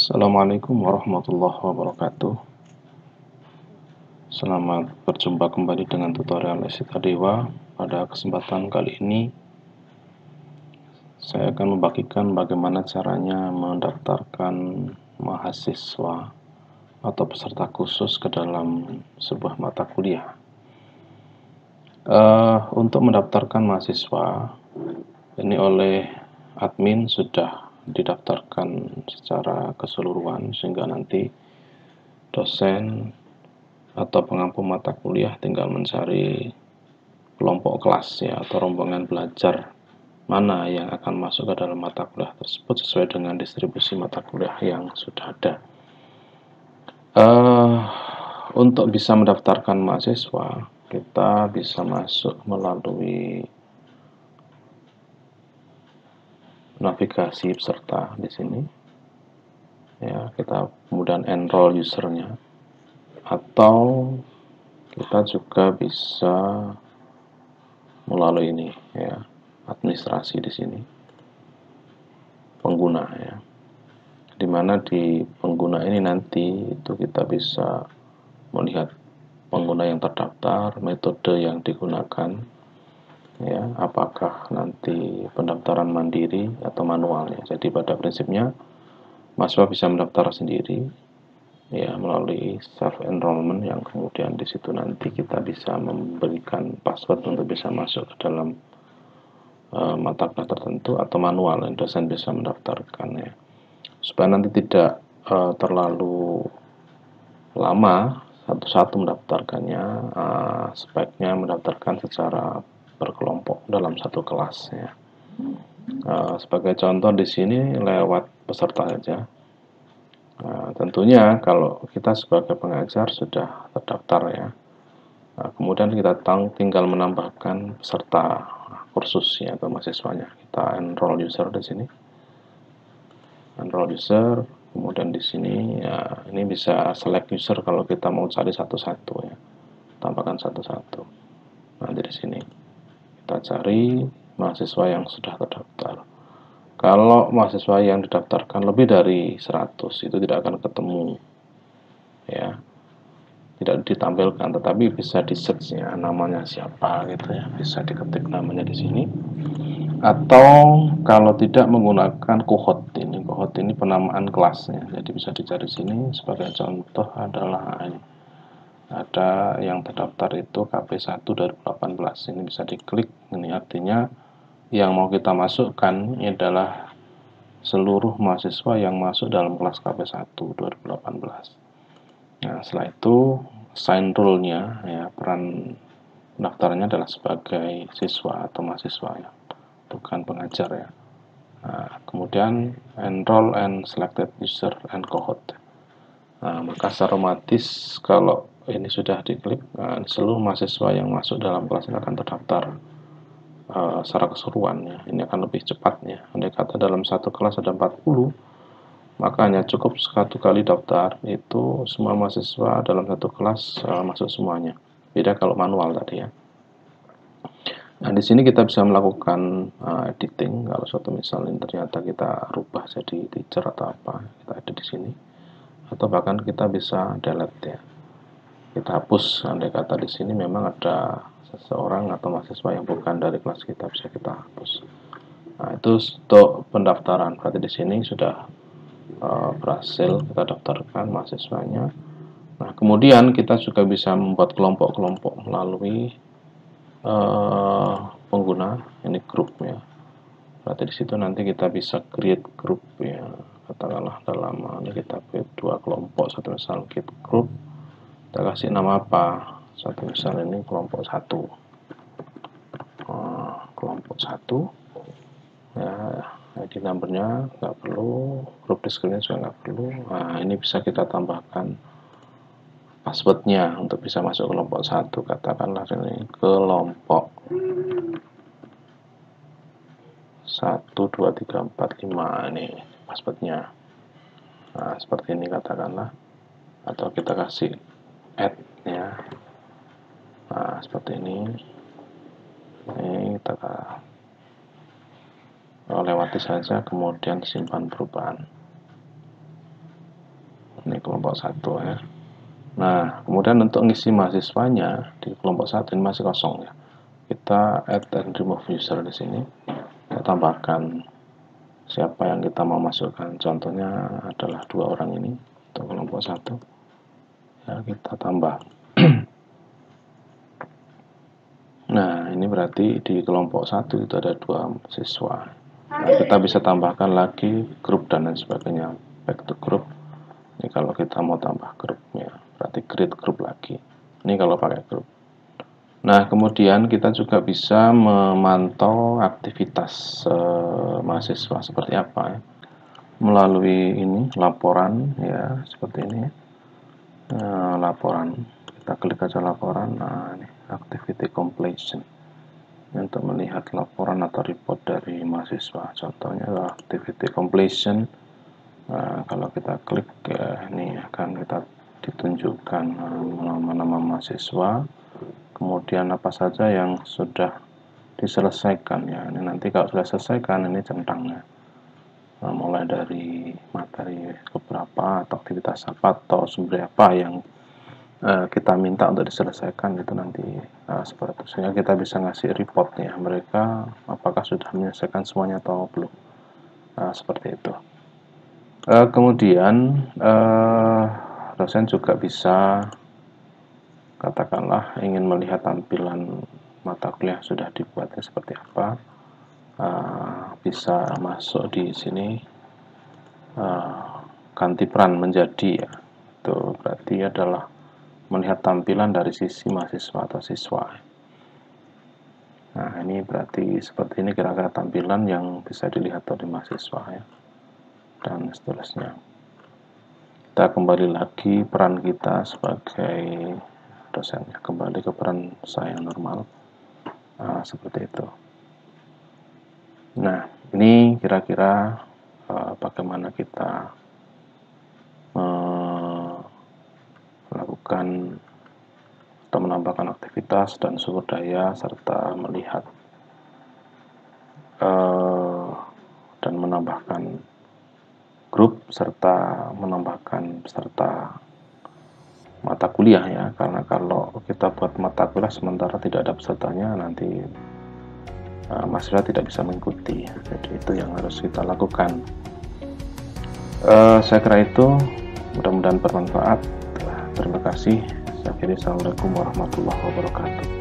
Assalamualaikum warahmatullahi wabarakatuh. Selamat berjumpa kembali dengan tutorial Esita Dewa. Pada kesempatan kali ini saya akan membagikan bagaimana caranya mendaftarkan mahasiswa atau peserta khusus ke dalam sebuah mata kuliah. Untuk mendaftarkan mahasiswa ini oleh admin sudah didaftarkan secara keseluruhan sehingga nanti dosen atau pengampu mata kuliah tinggal mencari kelompok kelas ya atau rombongan belajar mana yang akan masuk ke dalam mata kuliah tersebut sesuai dengan distribusi mata kuliah yang sudah ada. Untuk bisa mendaftarkan mahasiswa, kita bisa masuk melalui navigasi peserta di sini. Ya, kita kemudian enroll usernya, atau kita juga bisa melalui ini ya, administrasi di sini, pengguna ya. Dimana di pengguna ini nanti itu kita bisa melihat pengguna yang terdaftar, metode yang digunakan, ya, apakah nanti pendaftaran mandiri atau manual ya. Jadi pada prinsipnya mahasiswa bisa mendaftar sendiri ya melalui self enrollment yang kemudian di situ nanti kita bisa memberikan password untuk bisa masuk ke dalam mata kuliah tertentu atau manual yang dosen bisa mendaftarkan ya. Supaya nanti tidak terlalu lama satu-satu mendaftarkannya, sebaiknya mendaftarkan secara berkelompok dalam satu kelas ya. Sebagai contoh di sini lewat peserta saja. Tentunya kalau kita sebagai pengajar sudah terdaftar ya, kemudian kita tinggal menambahkan peserta kursusnya atau mahasiswanya. Kita enroll user di sini, enroll user, kemudian di sini ya ini bisa select user kalau kita mau cari satu-satu ya, tambahkan satu-satu. Nanti di sini kita cari mahasiswa yang sudah terdaftar. Kalau mahasiswa yang didaftarkan lebih dari 100 itu tidak akan ketemu ya, tidak ditampilkan, tetapi bisa di search ya namanya siapa gitu ya, bisa diketik namanya di sini. Atau kalau tidak menggunakan cohort ini penamaan kelasnya, jadi bisa dicari sini. Sebagai contoh adalah ini, ada yang terdaftar itu KP1 2018, ini bisa diklik. Ini artinya yang mau kita masukkan ini adalah seluruh mahasiswa yang masuk dalam kelas KP1 2018. Nah, setelah itu assign role-nya ya, peran pendaftarannya adalah sebagai siswa atau mahasiswa ya, bukan pengajar ya. Nah, kemudian enroll and selected user and cohort. Nah, maka secara otomatis kalau ini sudah diklik, seluruh mahasiswa yang masuk dalam kelas ini akan terdaftar secara keseluruhan ya. Ini akan lebih cepat ya. Andai kata dalam satu kelas ada 40, maka hanya cukup satu kali daftar itu semua mahasiswa dalam satu kelas masuk semuanya. Beda kalau manual tadi ya. Nah, di sini kita bisa melakukan editing. Kalau suatu misalnya ternyata kita rubah jadi teacher atau apa, kita edit di sini. Atau bahkan kita bisa delete ya. Kita hapus. Andai kata di sini memang ada seseorang atau mahasiswa yang bukan dari kelas kita, bisa kita hapus. Nah, itu untuk pendaftaran. Berarti di sini sudah berhasil kita daftarkan mahasiswanya. Nah, kemudian kita juga bisa membuat kelompok-kelompok melalui pengguna, ini grup ya. Berarti di situ nanti kita bisa create grup ya. Katakanlah dalam ini kita create 2 kelompok, satu misal create grup, kita kasih nama apa? Satu misal ini kelompok 1. Kelompok 1 ya, ID numbernya nggak perlu, grup deskripsinya juga nggak perlu. Nah, ini bisa kita tambahkan passwordnya untuk bisa masuk kelompok 1. Katakanlah ini kelompok 1 2 3 4 5, ini passwordnya. Nah, seperti ini katakanlah, atau kita kasih add ya. Nah, seperti ini kita lewati saja, kemudian simpan perubahan. kelompok 1 ya. Nah, kemudian untuk ngisi mahasiswanya di kelompok 1 ini masih kosong ya. Kita add and remove user di sini. Kita tambahkan siapa yang kita mau masukkan. Contohnya adalah 2 orang ini untuk kelompok 1. Ya, kita tambah. Nah, ini berarti di kelompok 1 itu ada 2 siswa. Nah, kita bisa tambahkan lagi grup dan lain sebagainya. Back to group. Ini kalau kita mau tambah grupnya, berarti create group lagi. Ini kalau pakai grup. Nah, kemudian kita juga bisa memantau aktivitas mahasiswa seperti apa ya. Melalui ini laporan ya, seperti ini. Laporan. Kita klik aja laporan. Nah, ini activity completion. Untuk melihat laporan atau report dari mahasiswa. Contohnya adalah activity completion. Kalau kita klik ya, ini akan kita ditunjukkan nama-nama mahasiswa, kemudian apa saja yang sudah diselesaikan ya. Ini nanti kalau sudah selesaikan ini centangnya, mulai dari materi keberapa atau aktivitas apa atau sumber apa yang kita minta untuk diselesaikan, itu nanti seperti itu, sehingga kita bisa ngasih report ya, mereka apakah sudah menyelesaikan semuanya atau belum, seperti itu. Kemudian dosen juga bisa katakanlah ingin melihat tampilan mata kuliah sudah dibuatnya seperti apa, bisa masuk di sini, ganti peran menjadi ya, itu berarti adalah melihat tampilan dari sisi mahasiswa atau siswa. Nah, ini berarti seperti ini kira-kira tampilan yang bisa dilihat oleh mahasiswa ya, dan seterusnya. Kita kembali lagi peran kita sebagai dosen, kembali ke peran saya normal, seperti itu. Nah, ini kira-kira bagaimana kita melakukan atau menambahkan aktivitas dan sumber daya, serta melihat dan menambahkan grup, serta menambahkan peserta mata kuliah ya. Karena kalau kita buat mata kuliah sementara tidak ada pesertanya, nanti mahasiswa tidak bisa mengikuti. Jadi itu yang harus kita lakukan. Saya kira itu, mudah-mudahan bermanfaat. Terima kasih. Saya kira, assalamualaikum warahmatullahi wabarakatuh.